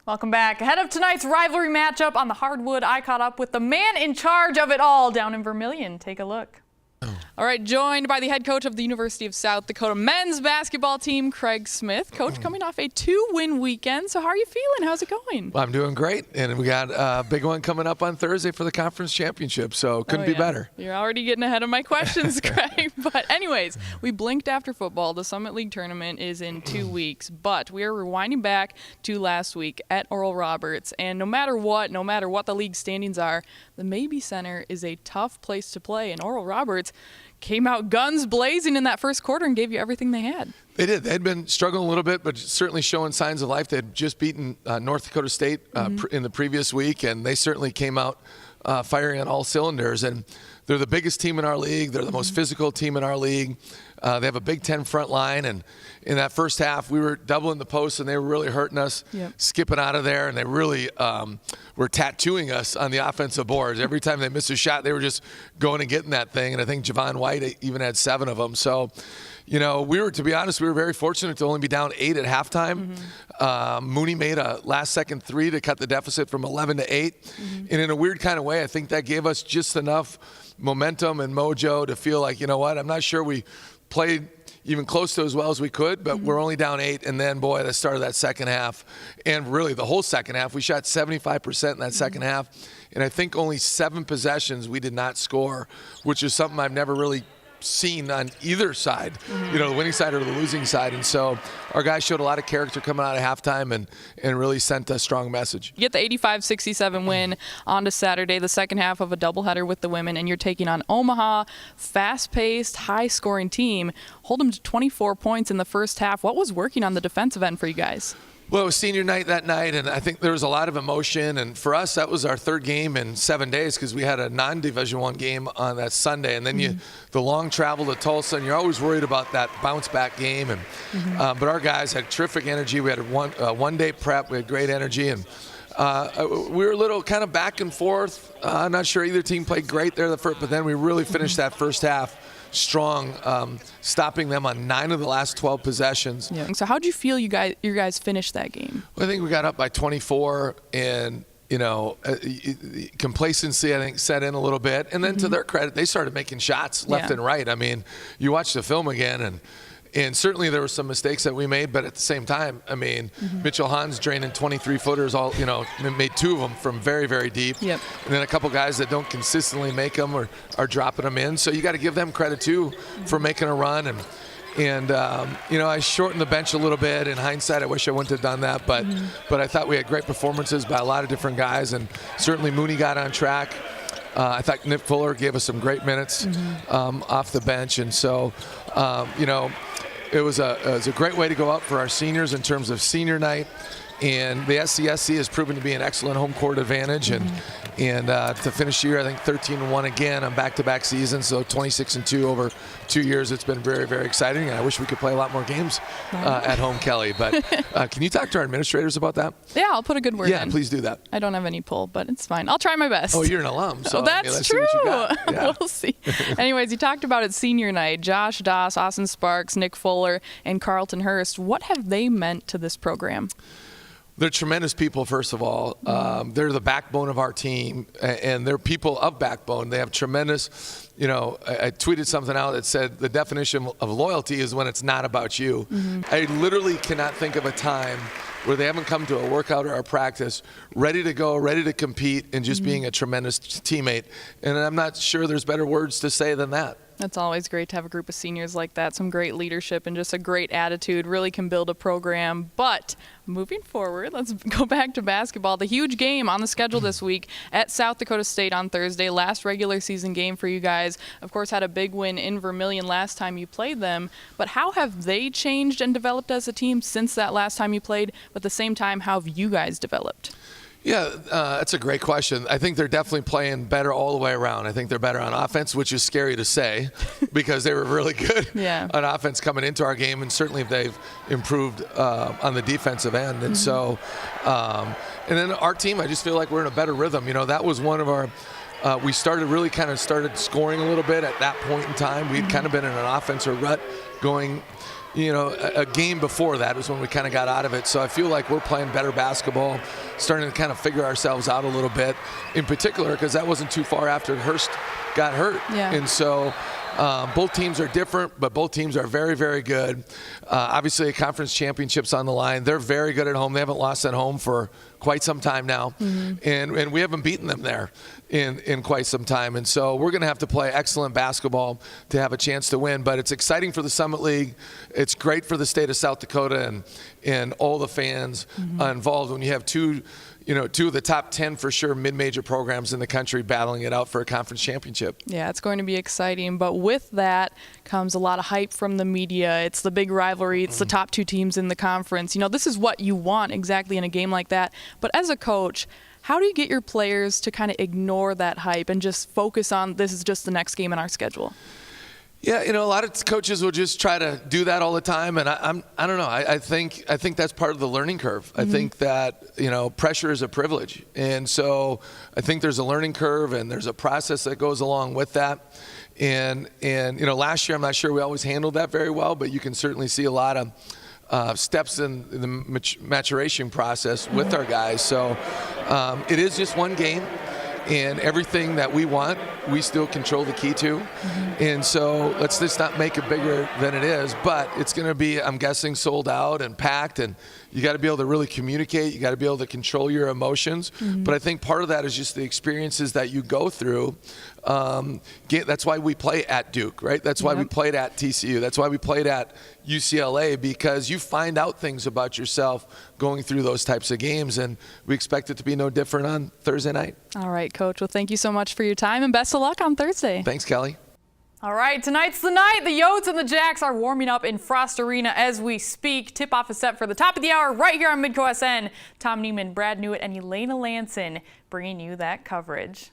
Welcome back. Ahead of tonight's rivalry matchup on the hardwood, I caught up with the man in charge of it all down in Vermilion. Take a look. All right, joined by the head coach of the University of South Dakota men's basketball team, Craig Smith. Coach, coming off a 2-win weekend, so how are you feeling? How's it going? Well, I'm doing great, and we got a big one coming up on Thursday for the conference championship, so couldn't be better. You're already getting ahead of my questions, Craig. But anyways, we blinked after football. The Summit League tournament is in 2 weeks, but we are rewinding back to last week at Oral Roberts, and no matter what the league standings are, the Maybe Center is a tough place to play, and Oral Roberts came out guns blazing in that first quarter and gave you everything they had. They did. They had been struggling a little bit, but certainly showing signs of life. They had just beaten North Dakota State in the previous week, and they certainly came out firing on all cylinders. And they're the biggest team in our league. They're the most physical team in our league. They have a Big Ten front line, and in that first half, we were doubling the post, and they were really hurting us, skipping out of there, and they really were tattooing us on the offensive boards. Every time they missed a shot, they were just going and getting that thing, and I think Javon White even had 7 of them. So, you know, to be honest, we were very fortunate to only be down 8 at halftime. Mooney made a last-second 3 to cut the deficit from 11 to 8, and in a weird kind of way, I think that gave us just enough momentum and mojo to feel like, you know what, I'm not sure we played even close to as well as we could, but we're only down 8. And then, boy, at the start of that second half, and really the whole second half, we shot 75% in that second half. And I think only 7 possessions we did not score, which is something I've never really seen on either side, you know, the winning side or the losing side. And so our guys showed a lot of character coming out of halftime and really sent a strong message. You get the 85-67 win on to Saturday, the second half of a doubleheader with the women, and you're taking on Omaha, fast-paced, high-scoring team. Hold them to 24 points in the first half. What was working on the defensive end for you guys? Well, it was senior night that night, and I think there was a lot of emotion. And for us, that was our 3rd game in 7 days because we had a non-Division I game on that Sunday. And then the long travel to Tulsa, and you're always worried about that bounce-back game. And but our guys had terrific energy. We had a one-day prep. We had great energy. And we were a little kind of back and forth. I'm not sure either team played great there, but then we really finished that first half strong, stopping them on 9 of the last 12 possessions. Yeah. So how did you feel your guys finished that game? Well, I think we got up by 24, and you know, complacency I think set in a little bit. And then to their credit, they started making shots left and right. I mean, you watch the film again, and certainly there were some mistakes that we made, but at the same time, I mean, Mitchell Hans draining 23-footers, made 2 of them from very, very deep. And then a couple guys that don't consistently make them or are dropping them in. So you got to give them credit too for making a run. And you know, I shortened the bench a little bit. In hindsight, I wish I wouldn't have done that, but I thought we had great performances by a lot of different guys, and certainly Mooney got on track. I thought Nick Fuller gave us some great minutes off the bench, and so you know, it was a great way to go out for our seniors in terms of senior night. And the SCSC has proven to be an excellent home court advantage. And to finish the year, I think 13-1 again on back-to-back seasons, so 26-2 over 2 years. It's been very, very exciting. And I wish we could play a lot more games at home, Kelly. But can you talk to our administrators about that? Yeah, I'll put a good word in. Yeah, please do that. I don't have any pull, but it's fine. I'll try my best. Oh, you're an alum. So that's let's true. See what you got. Yeah. We'll see. Anyways, you talked about it senior night. Josh Doss, Austin Sparks, Nick Fuller, and Carlton Hurst. What have they meant to this program? They're tremendous people, first of all. They're the backbone of our team, and they're people of backbone. They have tremendous, you know, I tweeted something out that said the definition of loyalty is when it's not about you. I literally cannot think of a time where they haven't come to a workout or a practice ready to go, ready to compete, and just being a tremendous teammate. And I'm not sure there's better words to say than that. It's always great to have a group of seniors like that, some great leadership and just a great attitude, really can build a program. But moving forward, let's go back to basketball. The huge game on the schedule this week at South Dakota State on Thursday, last regular season game for you guys. Of course, had a big win in Vermilion last time you played them. But how have they changed and developed as a team since that last time you played? But at the same time, how have you guys developed? Yeah, that's a great question. I think they're definitely playing better all the way around. I think they're better on offense, which is scary to say because they were really good on offense coming into our game, and certainly they've improved on the defensive end. And so, and then our team, I just feel like we're in a better rhythm. You know, that was one of our we started scoring a little bit at that point in time. We'd kind of been in an offensive rut going a game before that was when we kind of got out of it. So I feel like we're playing better basketball, starting to kind of figure ourselves out a little bit, in particular because that wasn't too far after Hurst got hurt. Yeah. And so both teams are different, but both teams are very, very good. Obviously, a conference championship's on the line. They're very good at home. They haven't lost at home for quite some time now, and we haven't beaten them there in quite some time. And so we're going to have to play excellent basketball to have a chance to win. But it's exciting for the Summit League. It's great for the state of South Dakota and all the fans involved when you have two of the top 10 for sure mid-major programs in the country battling it out for a conference championship. Yeah, it's going to be exciting. But with that comes a lot of hype from the media. It's the big rivalry. It's the top two teams in the conference. This is what you want exactly in a game like that. But as a coach, how do you get your players to kind of ignore that hype and just focus on this is just the next game in our schedule? Yeah, a lot of coaches will just try to do that all the time, and I don't know. I think that's part of the learning curve. I think that pressure is a privilege, and so I think there's a learning curve and there's a process that goes along with that. And last year I'm not sure we always handled that very well, but you can certainly see a lot of steps in the maturation process with our guys. So it is just one game. And everything that we want, we still control the key to. And so let's just not make it bigger than it is. But it's going to be, I'm guessing, sold out and packed. And you got to be able to really communicate. You got to be able to control your emotions. But I think part of that is just the experiences that you go through. That's why we play at Duke, right? That's why we played at TCU. That's why we played at UCLA, because you find out things about yourself going through those types of games, and we expect it to be no different on Thursday night. All right, Coach. Well, thank you so much for your time, and best of luck on Thursday. Thanks, Kelly. All right, tonight's the night. The Yotes and the Jacks are warming up in Frost Arena as we speak. Tip-off is set for the top of the hour right here on Midco SN. Tom Neiman, Brad Newitt, and Elena Lanson bringing you that coverage.